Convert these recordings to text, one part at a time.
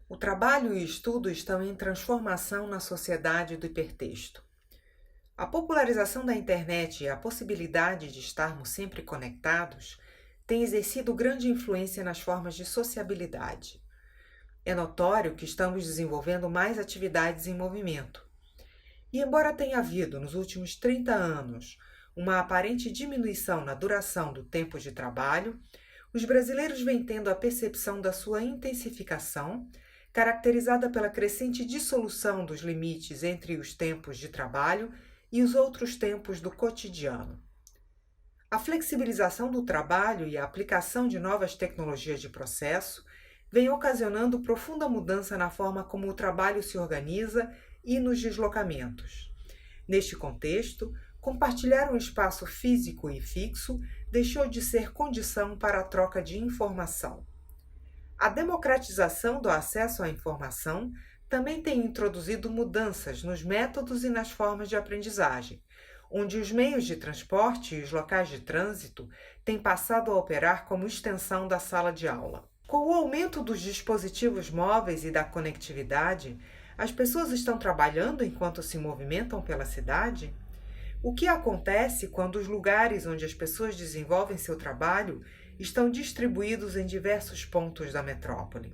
O trabalho e o estudo estão em transformação na sociedade do hipertexto. A popularização da internet e a possibilidade de estarmos sempre conectados tem exercido grande influência nas formas de sociabilidade. É notório que estamos desenvolvendo mais atividades em movimento. E embora tenha havido, nos últimos 30 anos, uma aparente diminuição na duração do tempo de trabalho, os brasileiros vêm tendo a percepção da sua intensificação, caracterizada pela crescente dissolução dos limites entre os tempos de trabalho e os outros tempos do cotidiano. A flexibilização do trabalho e a aplicação de novas tecnologias de processo vem ocasionando profunda mudança na forma como o trabalho se organiza e nos deslocamentos. Neste contexto, compartilhar um espaço físico e fixo deixou de ser condição para a troca de informação. A democratização do acesso à informação também tem introduzido mudanças nos métodos e nas formas de aprendizagem, onde os meios de transporte e os locais de trânsito têm passado a operar como extensão da sala de aula. Com o aumento dos dispositivos móveis e da conectividade, as pessoas estão trabalhando enquanto se movimentam pela cidade? O que acontece quando os lugares onde as pessoas desenvolvem seu trabalho estão distribuídos em diversos pontos da metrópole?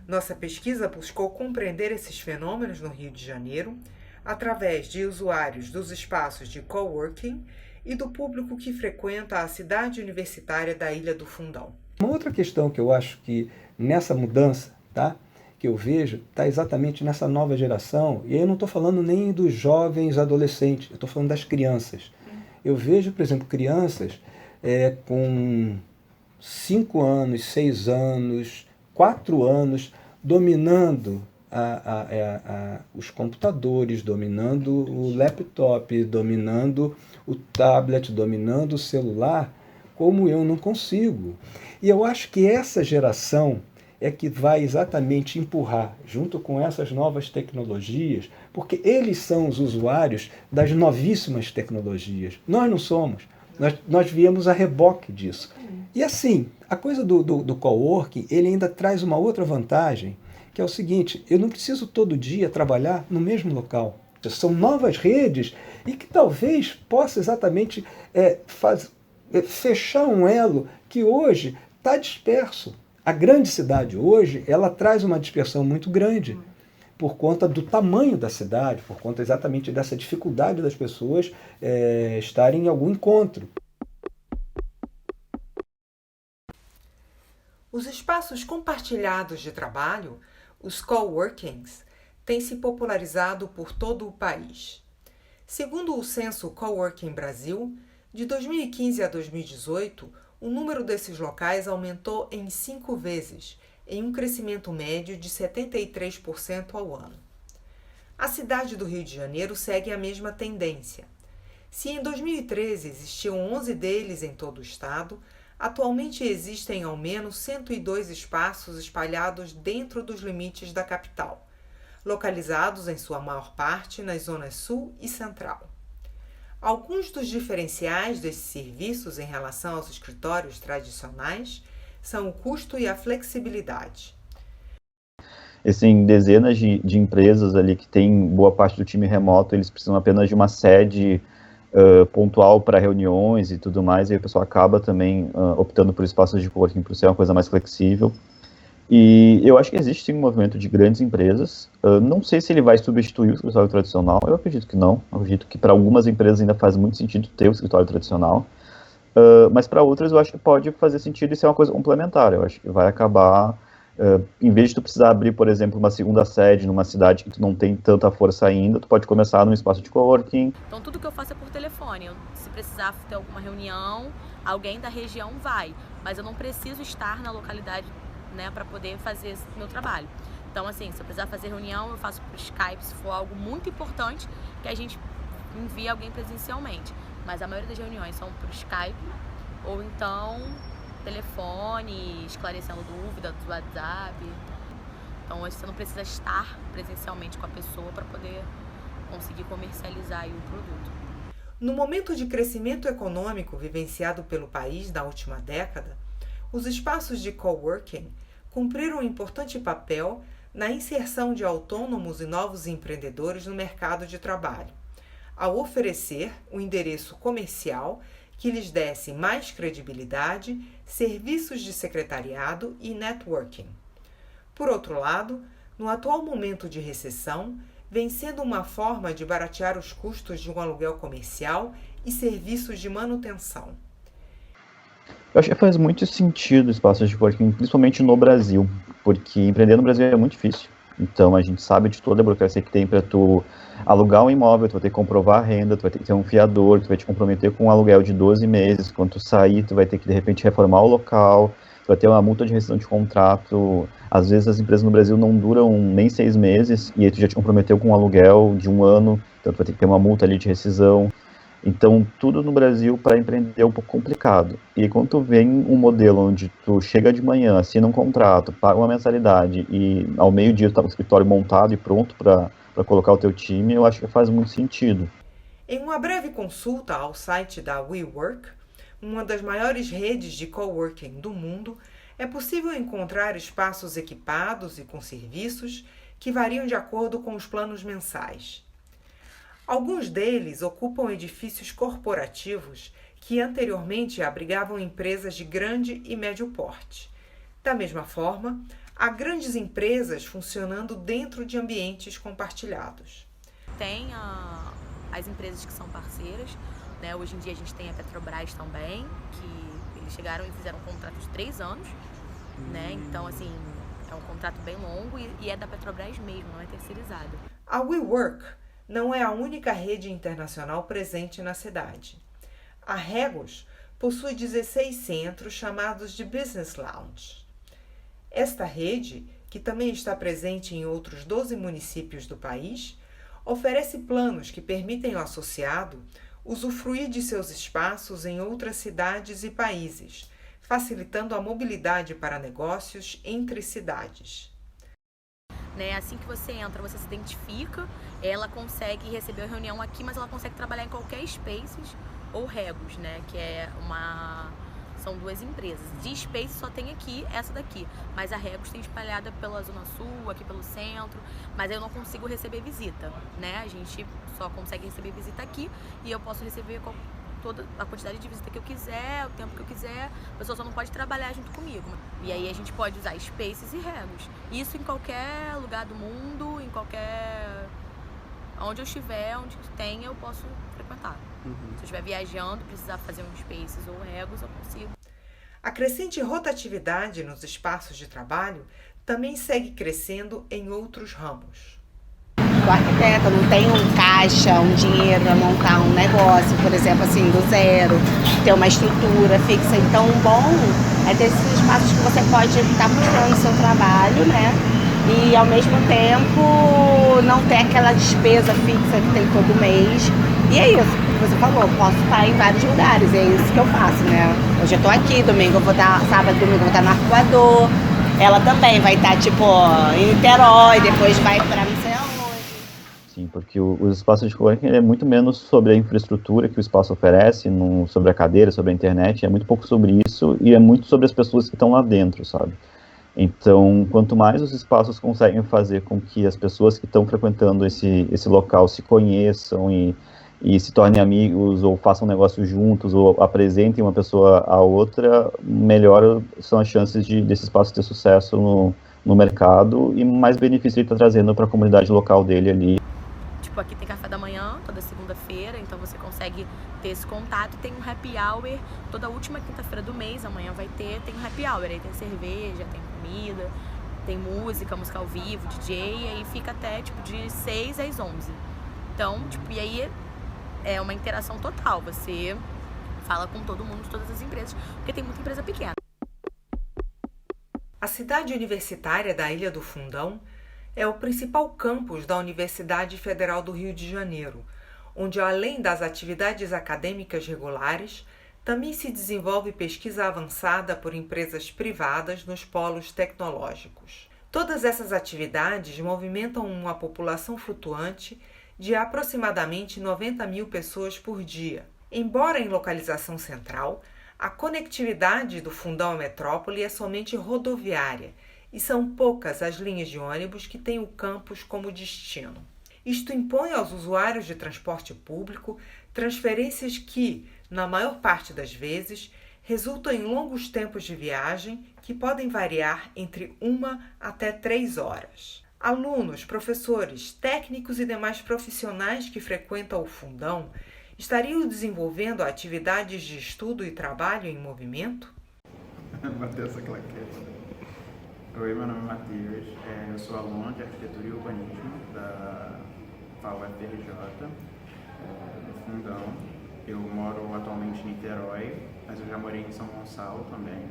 Nossa pesquisa buscou compreender esses fenômenos no Rio de Janeiro através de usuários dos espaços de coworking e do público que frequenta a cidade universitária da Ilha do Fundão. Uma outra questão que eu acho que nessa mudança, tá, que eu vejo, está exatamente nessa nova geração, e aí eu não estou falando nem dos jovens adolescentes, eu estou falando das crianças. Eu vejo, por exemplo, crianças com 5 anos, 6 anos, 4 anos, dominando os computadores, dominando o laptop, dominando o tablet, dominando o celular, como eu não consigo. E eu acho que essa geração é que vai exatamente empurrar, junto com essas novas tecnologias, porque eles são os usuários das novíssimas tecnologias. Nós não somos. Nós viemos a reboque disso. E assim, a coisa do coworking, ele ainda traz uma outra vantagem, que é o seguinte: eu não preciso todo dia trabalhar no mesmo local. São novas redes e que talvez possa exatamente fechar um elo que hoje está disperso. A grande cidade hoje, ela traz uma dispersão muito grande por conta do tamanho da cidade, por conta exatamente dessa dificuldade das pessoas estarem em algum encontro. Os espaços compartilhados de trabalho, os coworkings, têm se popularizado por todo o país. Segundo o censo Coworking Brasil, de 2015 a 2018, o número desses locais aumentou em 5 vezes, em um crescimento médio de 73% ao ano. A cidade do Rio de Janeiro segue a mesma tendência. Se em 2013 existiam 11 deles em todo o estado, atualmente existem ao menos 102 espaços espalhados dentro dos limites da capital, localizados em sua maior parte nas zonas sul e central. Alguns dos diferenciais desses serviços em relação aos escritórios tradicionais são o custo e a flexibilidade. Existem dezenas de empresas ali que têm boa parte do time remoto, eles precisam apenas de uma sede pontual para reuniões e tudo mais, e aí o pessoal acaba também optando por espaços de coworking por ser uma coisa mais flexível. E eu acho que existe sim um movimento de grandes empresas. Não sei se ele vai substituir o escritório tradicional, eu acredito que não. Eu acredito que para algumas empresas ainda faz muito sentido ter o escritório tradicional, mas para outras eu acho que pode fazer sentido e ser uma coisa complementar. Eu acho que vai acabar, em vez de tu precisar abrir, por exemplo, uma segunda sede numa cidade que tu não tem tanta força ainda, tu pode começar num espaço de coworking. Então tudo que eu faço é por telefone. Se precisar ter alguma reunião, alguém da região vai, mas eu não preciso estar na localidade, né, para poder fazer meu trabalho. Então, assim, se eu precisar fazer reunião, eu faço por Skype, se for algo muito importante, que a gente envie alguém presencialmente. Mas a maioria das reuniões são por Skype, ou então telefone, esclarecendo dúvidas do WhatsApp. Então, você não precisa estar presencialmente com a pessoa para poder conseguir comercializar aí o produto. No momento de crescimento econômico vivenciado pelo país na última década, os espaços de coworking cumpriram um importante papel na inserção de autônomos e novos empreendedores no mercado de trabalho, ao oferecer um endereço comercial que lhes desse mais credibilidade, serviços de secretariado e networking. Por outro lado, no atual momento de recessão, vem sendo uma forma de baratear os custos de um aluguel comercial e serviços de manutenção. Eu acho que faz muito sentido o espaço de coworking, principalmente no Brasil, porque empreender no Brasil é muito difícil. Então, a gente sabe de toda a burocracia que tem para tu alugar um imóvel, tu vai ter que comprovar a renda, tu vai ter que ter um fiador, tu vai te comprometer com um aluguel de 12 meses, quando tu sair, tu vai ter que, de repente, reformar o local, tu vai ter uma multa de rescisão de contrato. Às vezes, as empresas no Brasil não duram nem 6 meses, e aí tu já te comprometeu com um aluguel de 1 ano, então tu vai ter que ter uma multa ali de rescisão. Então, tudo no Brasil para empreender é um pouco complicado. E quando tu vem um modelo onde tu chega de manhã, assina um contrato, paga uma mensalidade e ao meio-dia tu tá com o escritório montado e pronto para colocar o teu time, eu acho que faz muito sentido. Em uma breve consulta ao site da WeWork, uma das maiores redes de coworking do mundo, é possível encontrar espaços equipados e com serviços que variam de acordo com os planos mensais. Alguns deles ocupam edifícios corporativos que anteriormente abrigavam empresas de grande e médio porte. Da mesma forma, há grandes empresas funcionando dentro de ambientes compartilhados. Tem as empresas que são parceiras, né? Hoje em dia a gente tem a Petrobras também, que eles chegaram e fizeram um contrato de 3 anos, né? Então, assim, é um contrato bem longo e é da Petrobras mesmo, não é terceirizado. A WeWork não é a única rede internacional presente na cidade. A Regus possui 16 centros chamados de Business Lounge. Esta rede, que também está presente em outros 12 municípios do país, oferece planos que permitem ao associado usufruir de seus espaços em outras cidades e países, facilitando a mobilidade para negócios entre cidades. Assim que você entra, você se identifica, ela consegue receber a reunião aqui, mas ela consegue trabalhar em qualquer Spaces ou Regus, né? Que são 2 empresas. De Space só tem aqui, essa daqui, mas a Regus tem espalhada pela Zona Sul, aqui pelo centro, mas eu não consigo receber visita, né? A gente só consegue receber visita aqui e eu posso receber toda a quantidade de visita que eu quiser, o tempo que eu quiser, a pessoa só não pode trabalhar junto comigo. E aí a gente pode usar Spaces e Regus. Isso em qualquer lugar do mundo, em qualquer... onde eu estiver, onde tem, eu posso frequentar. Se eu estiver viajando, precisar fazer um Spaces ou Regus, eu consigo. A crescente rotatividade nos espaços de trabalho também segue crescendo em outros ramos. O arquiteto não tem um caixa, um dinheiro para montar um negócio, por exemplo, assim, do zero, ter uma estrutura fixa. Então, o bom é ter esses espaços que você pode estar mostrando o seu trabalho, né? E, ao mesmo tempo, não ter aquela despesa fixa que tem todo mês. E é isso que você falou, posso estar em vários lugares, é isso que eu faço, né? Hoje eu estou aqui, domingo eu vou estar, sábado, domingo eu vou estar no Arpoador. Ela também vai estar, tipo, em Niterói, depois vai para não sei aonde. Sim, porque os espaços de coworking é muito menos sobre a infraestrutura que o espaço oferece, sobre a cadeira, sobre a internet, é muito pouco sobre isso e é muito sobre as pessoas que estão lá dentro, sabe? Então, quanto mais os espaços conseguem fazer com que as pessoas que estão frequentando esse local se conheçam e se tornem amigos, ou façam negócio juntos, ou apresentem uma pessoa à outra, melhor são as chances desse espaço ter sucesso no mercado e mais benefício ele está trazendo para a comunidade local dele ali. Tipo, aqui tem café da manhã, toda segunda-feira, então você consegue ter esse contato. Tem um happy hour, toda última quinta-feira do mês, amanhã vai ter, tem um happy hour, aí tem cerveja, tem comida, tem música ao vivo, DJ, e aí fica até, tipo, de 6 às 11. Então, tipo, e aí é uma interação total, você fala com todo mundo de todas as empresas, porque tem muita empresa pequena. A cidade universitária da Ilha do Fundão é o principal campus da Universidade Federal do Rio de Janeiro, onde, além das atividades acadêmicas regulares, também se desenvolve pesquisa avançada por empresas privadas nos polos tecnológicos. Todas essas atividades movimentam uma população flutuante de aproximadamente 90 mil pessoas por dia. Embora em localização central, a conectividade do Fundão à metrópole é somente rodoviária e são poucas as linhas de ônibus que têm o campus como destino. Isto impõe aos usuários de transporte público transferências que, na maior parte das vezes, resultam em longos tempos de viagem que podem variar entre 1 até 3 horas. Alunos, professores, técnicos e demais profissionais que frequentam o Fundão estariam desenvolvendo atividades de estudo e trabalho em movimento? Bateu essa claquete. Oi, meu nome é Matheus, eu sou aluno de Arquitetura e Urbanismo da UFRJ, do Fundão. Eu moro atualmente em Niterói, mas eu já morei em São Gonçalo também.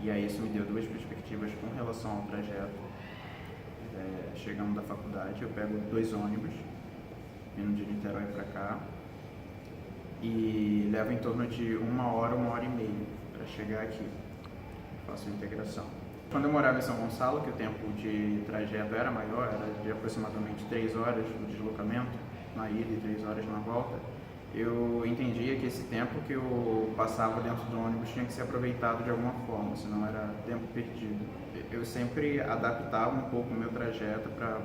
E aí isso me deu 2 perspectivas com relação ao trajeto. Chegando da faculdade, eu pego 2 ônibus, vindo de Niterói para cá, e levo em torno de 1 hora, 1 hora e meia para chegar aqui. Faço a integração. Quando eu morava em São Gonçalo, que o tempo de trajeto era maior, era de aproximadamente 3 horas no deslocamento, na ida e 3 horas na volta, eu entendia que esse tempo que eu passava dentro do ônibus tinha que ser aproveitado de alguma forma, senão era tempo perdido. Eu sempre adaptava um pouco o meu trajeto para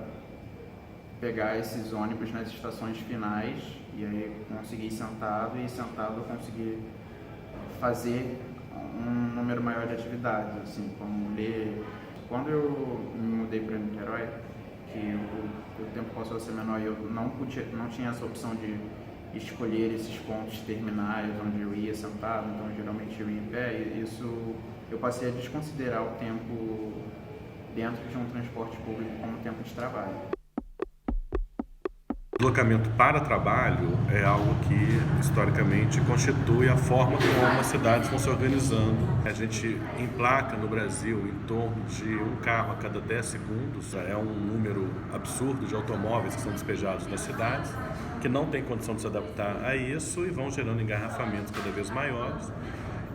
pegar esses ônibus nas estações finais e aí conseguir ir sentado, e sentado eu consegui fazer um número maior de atividades, assim, como ler. Quando eu me mudei para Niterói, que o tempo passou a ser menor e eu não tinha essa opção de escolher esses pontos terminais onde eu ia sentado, então geralmente eu ia em pé, e isso eu passei a desconsiderar o tempo dentro de um transporte público como tempo de trabalho. O deslocamento para trabalho é algo que, historicamente, constitui a forma como as cidades vão se organizando. A gente emplaca no Brasil em torno de um carro a cada 10 segundos. É um número absurdo de automóveis que são despejados nas cidades, que não tem condição de se adaptar a isso e vão gerando engarrafamentos cada vez maiores.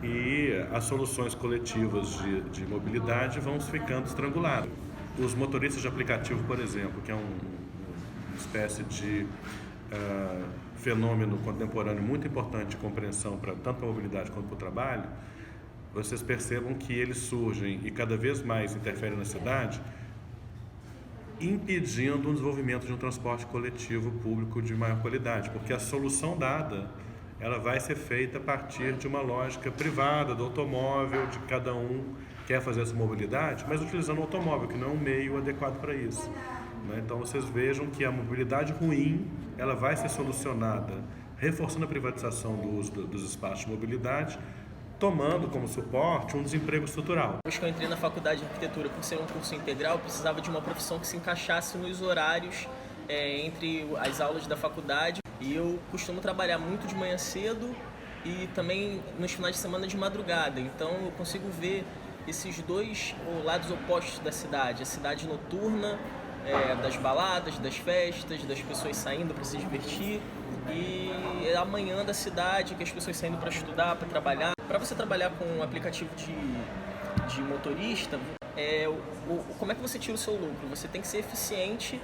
E as soluções coletivas de mobilidade vão ficando estranguladas. Os motoristas de aplicativo, por exemplo, que é uma espécie de fenômeno contemporâneo muito importante de compreensão para tanto a mobilidade quanto para o trabalho, vocês percebam que eles surgem e cada vez mais interferem na cidade, impedindo o desenvolvimento de um transporte coletivo público de maior qualidade, porque a solução dada ela vai ser feita a partir de uma lógica privada do automóvel, de cada um quer fazer essa mobilidade, mas utilizando o automóvel, que não é um meio adequado para isso. Então vocês vejam que a mobilidade ruim ela vai ser solucionada reforçando a privatização do uso dos espaços de mobilidade, tomando como suporte um desemprego estrutural. Depois que eu entrei na faculdade de arquitetura, por ser um curso integral, eu precisava de uma profissão que se encaixasse nos horários entre as aulas da faculdade. E eu costumo trabalhar muito de manhã cedo e também nos finais de semana de madrugada. Então eu consigo ver esses 2 lados opostos da cidade. A cidade noturna, das baladas, das festas, das pessoas saindo para se divertir, e a manhã da cidade, que as pessoas saindo para estudar, para trabalhar. Para você trabalhar com um aplicativo de motorista, como é que você tira o seu lucro? Você tem que ser eficiente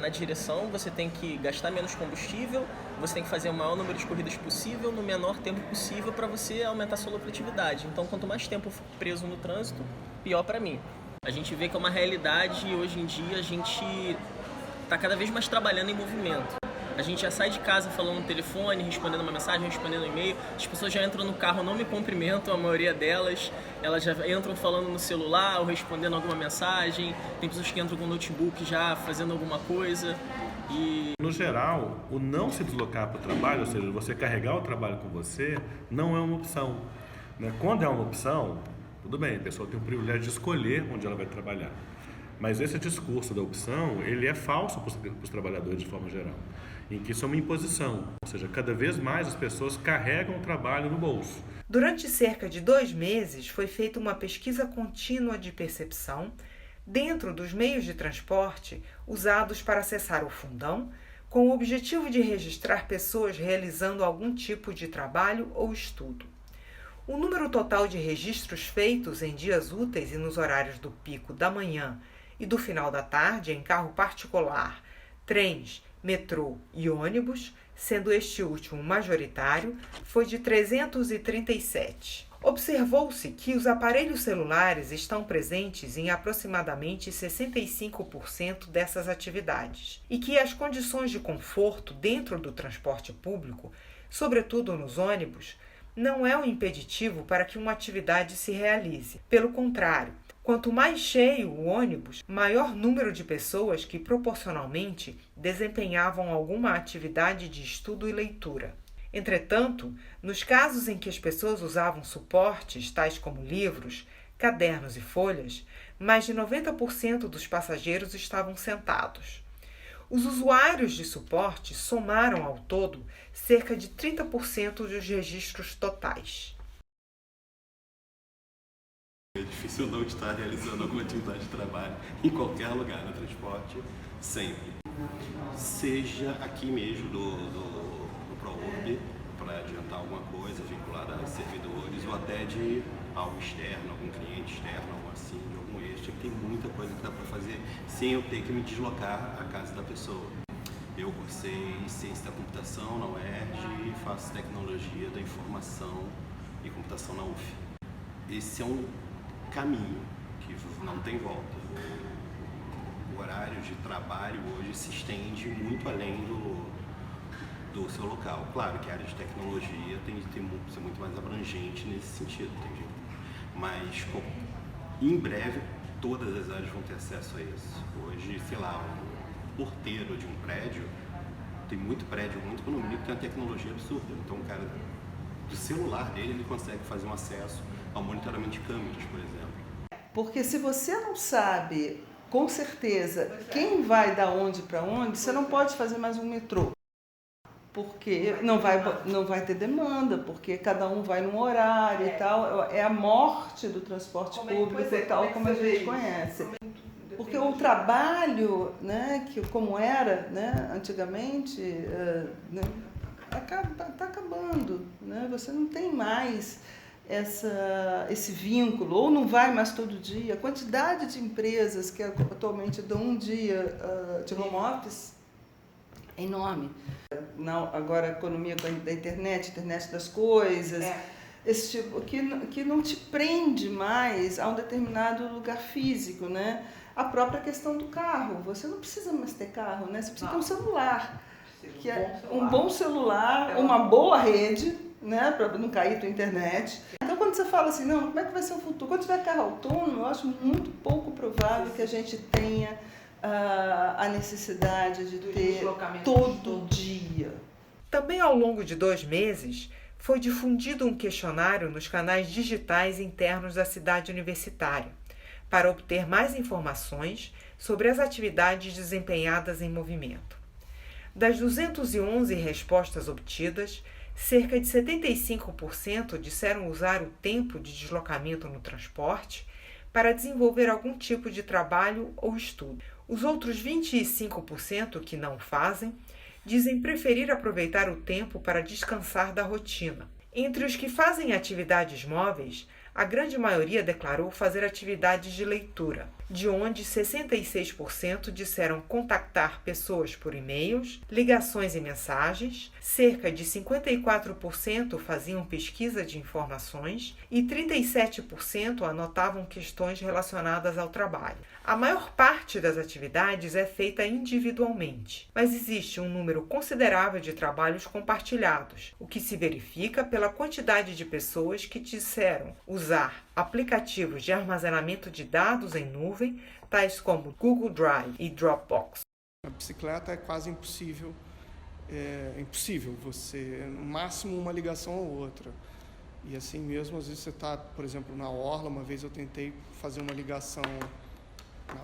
na direção, você tem que gastar menos combustível, você tem que fazer o maior número de corridas possível no menor tempo possível para você aumentar a sua lucratividade. Então, quanto mais tempo eu fico preso no trânsito, pior para mim. A gente vê que é uma realidade e hoje em dia a gente está cada vez mais trabalhando em movimento. A gente já sai de casa falando no telefone, respondendo uma mensagem, respondendo um e-mail. As pessoas já entram no carro, não me cumprimentam, a maioria delas. Elas já entram falando no celular ou respondendo alguma mensagem. Tem pessoas que entram com o notebook já fazendo alguma coisa. E no geral, o não se deslocar para o trabalho, ou seja, você carregar o trabalho com você, não é uma opção. Quando é uma opção, tudo bem, a pessoa tem o privilégio de escolher onde ela vai trabalhar. Mas esse discurso da opção, ele é falso para os trabalhadores de forma geral, em que isso é uma imposição, ou seja, cada vez mais as pessoas carregam o trabalho no bolso. Durante cerca de 2 meses, foi feita uma pesquisa contínua de percepção dentro dos meios de transporte usados para acessar o Fundão, com o objetivo de registrar pessoas realizando algum tipo de trabalho ou estudo. O número total de registros feitos em dias úteis e nos horários do pico da manhã e do final da tarde em carro particular, trens, metrô e ônibus, sendo este último majoritário, foi de 337. Observou-se que os aparelhos celulares estão presentes em aproximadamente 65% dessas atividades e que as condições de conforto dentro do transporte público, sobretudo nos ônibus, não é um impeditivo para que uma atividade se realize. Pelo contrário, quanto mais cheio o ônibus, maior número de pessoas que proporcionalmente desempenhavam alguma atividade de estudo e leitura. Entretanto, nos casos em que as pessoas usavam suportes, tais como livros, cadernos e folhas, mais de 90% dos passageiros estavam sentados. Os usuários de suporte somaram ao todo cerca de 30% dos registros totais. É difícil não estar realizando alguma atividade de trabalho em qualquer lugar no transporte, sempre. Seja aqui mesmo do ProURB, para adiantar alguma coisa vinculada a servidores, ou até de algo externo, algum cliente externo, algo assim, de algum extra, que tem muita coisa que dá para fazer sem eu ter que me deslocar à casa da pessoa. Eu cursei Ciência da Computação na UERJ e faço Tecnologia da Informação e Computação na UF. Esse é um caminho que não tem volta. O horário de trabalho hoje se estende muito além do seu local. Claro que a área de tecnologia tem de ser muito mais abrangente nesse sentido, entende? Mas em breve todas as áreas vão ter acesso a isso. Hoje, sei lá, um porteiro de um prédio, tem muito prédio, muito condomínio que tem uma tecnologia absurda. Então o cara, do celular dele, ele consegue fazer um acesso ao monitoramento de câmeras, por exemplo. Porque se você não sabe, com certeza, quem vai da onde para onde, você não pode fazer mais um metrô. Porque não vai ter demanda, porque cada um vai num horário e tal. É a morte do transporte público e tal, como a gente conhece. Porque o trabalho, né, que como era, né, antigamente, está acabando. Né? Você não tem mais esse vínculo, ou não vai mais todo dia. A quantidade de empresas que atualmente dão um dia de home office é enorme. Agora a economia da internet das coisas, esse tipo, que não te prende mais a um determinado lugar físico, né? A própria questão do carro, você não precisa mais ter carro, né? Você precisa ter um celular, que é um bom celular, uma boa rede, né? Para não cair tua internet. Então quando você fala assim, não, como é que vai ser o futuro? Quando tiver carro autônomo, eu acho muito pouco provável que a gente tenha a necessidade de ter todo dia. Também ao longo de 2 meses, foi difundido um questionário nos canais digitais internos da cidade universitária, para obter mais informações sobre as atividades desempenhadas em movimento. Das 211 respostas obtidas, cerca de 75% disseram usar o tempo de deslocamento no transporte para desenvolver algum tipo de trabalho ou estudo. Os outros 25% que não fazem dizem preferir aproveitar o tempo para descansar da rotina. Entre os que fazem atividades móveis, a grande maioria declarou fazer atividades de leitura, de onde 66% disseram contactar pessoas por e-mails, ligações e mensagens, cerca de 54% faziam pesquisa de informações e 37% anotavam questões relacionadas ao trabalho. A maior parte das atividades é feita individualmente, mas existe um número considerável de trabalhos compartilhados, o que se verifica pela quantidade de pessoas que disseram usar aplicativos de armazenamento de dados em nuvem, tais como Google Drive e Dropbox. A bicicleta é quase impossível. É impossível você, no máximo, uma ligação ou outra. E assim mesmo, às vezes você está, por exemplo, na orla. Uma vez eu tentei fazer uma ligação na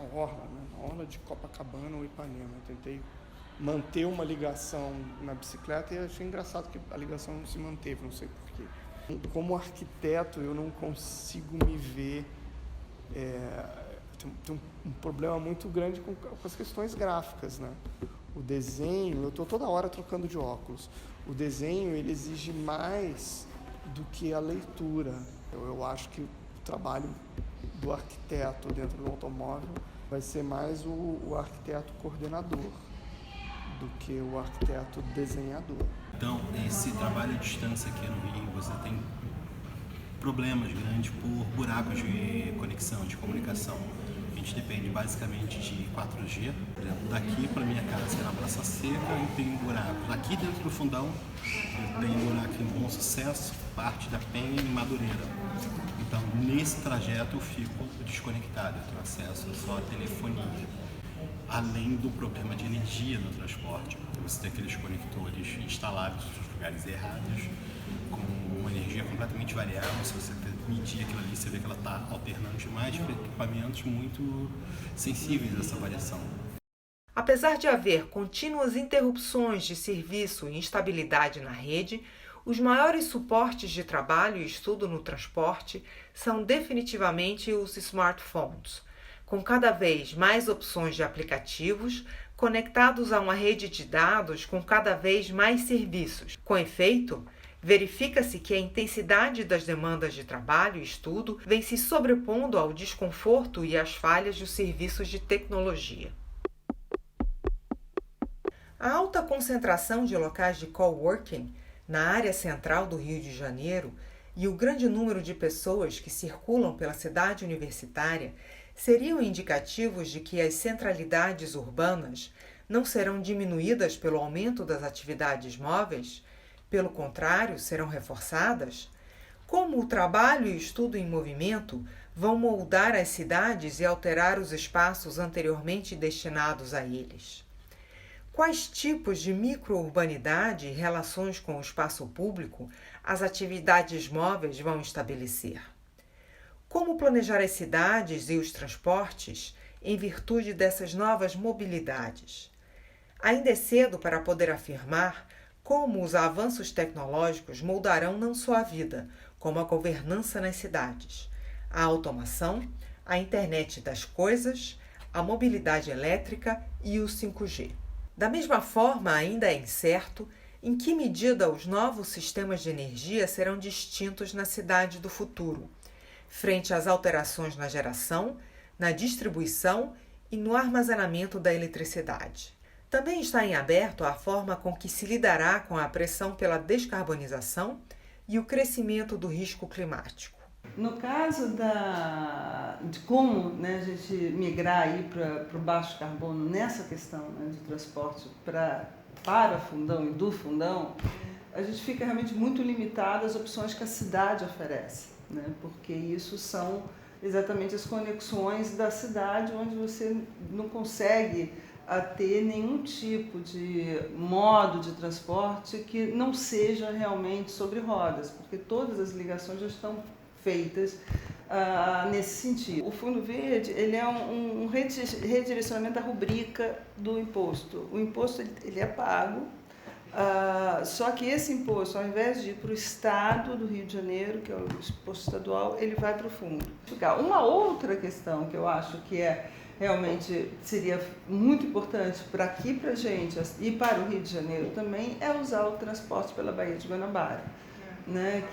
orla de Copacabana ou Ipanema. Eu tentei manter uma ligação na bicicleta e achei engraçado que a ligação não se manteve, não sei porquê. Como arquiteto, eu não consigo me ver... Tem um problema muito grande com as questões gráficas, né? O desenho, eu estou toda hora trocando de óculos. O desenho, ele exige mais do que a leitura. Eu acho que o trabalho do arquiteto dentro do automóvel vai ser mais o arquiteto coordenador do que o arquiteto desenhador. Então, esse trabalho à distância aqui no Rio, você tem problemas grandes por buracos de conexão, de comunicação. A gente depende basicamente de 4G. Por exemplo, daqui para minha casa, que é na Praça Seca, eu tenho buracos. Aqui dentro do Fundão, eu tenho buraco em Bom Sucesso, parte da Penha e Madureira. Então, nesse trajeto eu fico desconectado, eu tenho acesso só à telefonia. Além do problema de energia no transporte, você tem aqueles conectores instalados nos lugares errados, com uma energia completamente variável. Se você medir aquilo ali, você vê que ela está alternando demais para equipamentos muito sensíveis a essa variação. Apesar de haver contínuas interrupções de serviço e instabilidade na rede, os maiores suportes de trabalho e estudo no transporte são definitivamente os smartphones, com cada vez mais opções de aplicativos conectados a uma rede de dados com cada vez mais serviços. Com efeito, verifica-se que a intensidade das demandas de trabalho e estudo vem se sobrepondo ao desconforto e às falhas dos serviços de tecnologia. A alta concentração de locais de coworking na área central do Rio de Janeiro e o grande número de pessoas que circulam pela cidade universitária seriam indicativos de que as centralidades urbanas não serão diminuídas pelo aumento das atividades móveis, pelo contrário, serão reforçadas? Como o trabalho e o estudo em movimento vão moldar as cidades e alterar os espaços anteriormente destinados a eles? Quais tipos de microurbanidade e relações com o espaço público as atividades móveis vão estabelecer? Como planejar as cidades e os transportes em virtude dessas novas mobilidades? Ainda é cedo para poder afirmar como os avanços tecnológicos moldarão não só a vida, como a governança nas cidades, a automação, a internet das coisas, a mobilidade elétrica e o 5G. Da mesma forma, ainda é incerto em que medida os novos sistemas de energia serão distintos na cidade do futuro, frente às alterações na geração, na distribuição e no armazenamento da eletricidade. Também está em aberto a forma com que se lidará com a pressão pela descarbonização e o crescimento do risco climático. No caso de como a gente migrar para o baixo carbono nessa questão de transporte para Fundão e do Fundão, a gente fica realmente muito limitado às opções que a cidade oferece, porque isso são exatamente as conexões da cidade onde você não consegue ter nenhum tipo de modo de transporte que não seja realmente sobre rodas, porque todas as ligações já estão feitas nesse sentido. O Fundo Verde ele é um redirecionamento da rubrica do imposto. O imposto ele é pago, só que esse imposto, ao invés de ir para o Estado do Rio de Janeiro, que é o imposto estadual, ele vai para o fundo. Uma outra questão que eu acho que realmente seria muito importante para aqui, para a gente, e para o Rio de Janeiro também, é usar o transporte pela Baía de Guanabara.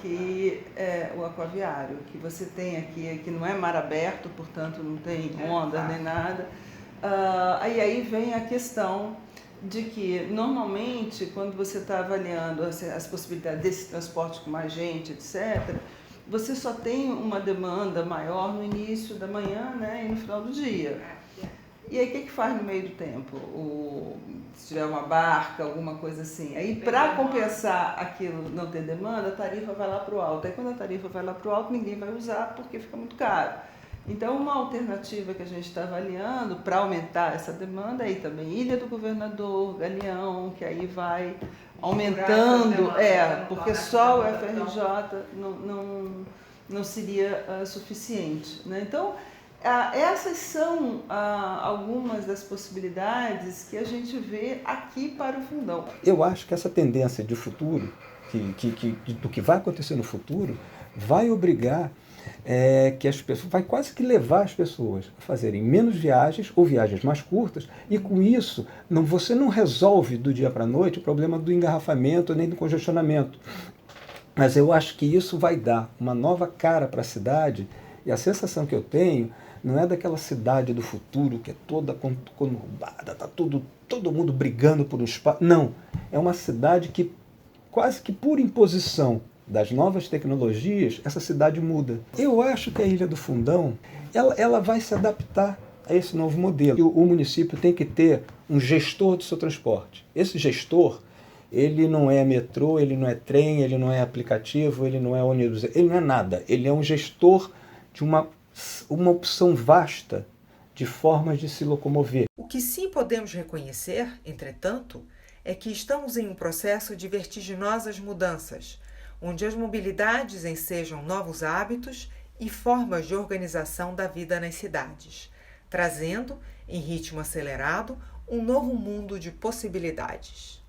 Que é o aquaviário, que você tem aqui, que não é mar aberto, portanto não tem ondas nem nada. Aí vem a questão de que, normalmente, quando você está avaliando as possibilidades desse transporte com mais gente, etc., você só tem uma demanda maior no início da manhã e no final do dia. E aí, o que faz no meio do tempo? Se tiver uma barca, alguma coisa assim. Aí, para compensar aquilo não ter demanda, a tarifa vai lá para o alto. Aí, quando a tarifa vai lá para o alto, ninguém vai usar porque fica muito caro. Então, uma alternativa que a gente está avaliando para aumentar essa demanda aí também, Ilha do Governador, Galeão, que aí vai aumentando, porque só o FRJ não seria suficiente. Então, essas são algumas das possibilidades que a gente vê aqui para o Fundão. Eu acho que essa tendência de futuro, do que vai acontecer no futuro, vai obrigar que as pessoas, vai quase que levar as pessoas a fazerem menos viagens ou viagens mais curtas, e com isso você não resolve do dia para a noite o problema do engarrafamento nem do congestionamento. Mas eu acho que isso vai dar uma nova cara para a cidade, e a sensação que eu tenho não é daquela cidade do futuro que é toda conurbada, está todo mundo brigando por um espaço. Não, é uma cidade que quase que por imposição das novas tecnologias, essa cidade muda. Eu acho que a Ilha do Fundão ela vai se adaptar a esse novo modelo. O município tem que ter um gestor do seu transporte. Esse gestor, ele não é metrô, ele não é trem, ele não é aplicativo, ele não é ônibus, ele não é nada. Ele é um gestor de uma opção vasta de formas de se locomover. O que sim podemos reconhecer, entretanto, é que estamos em um processo de vertiginosas mudanças, onde as mobilidades ensejam novos hábitos e formas de organização da vida nas cidades, trazendo, em ritmo acelerado, um novo mundo de possibilidades.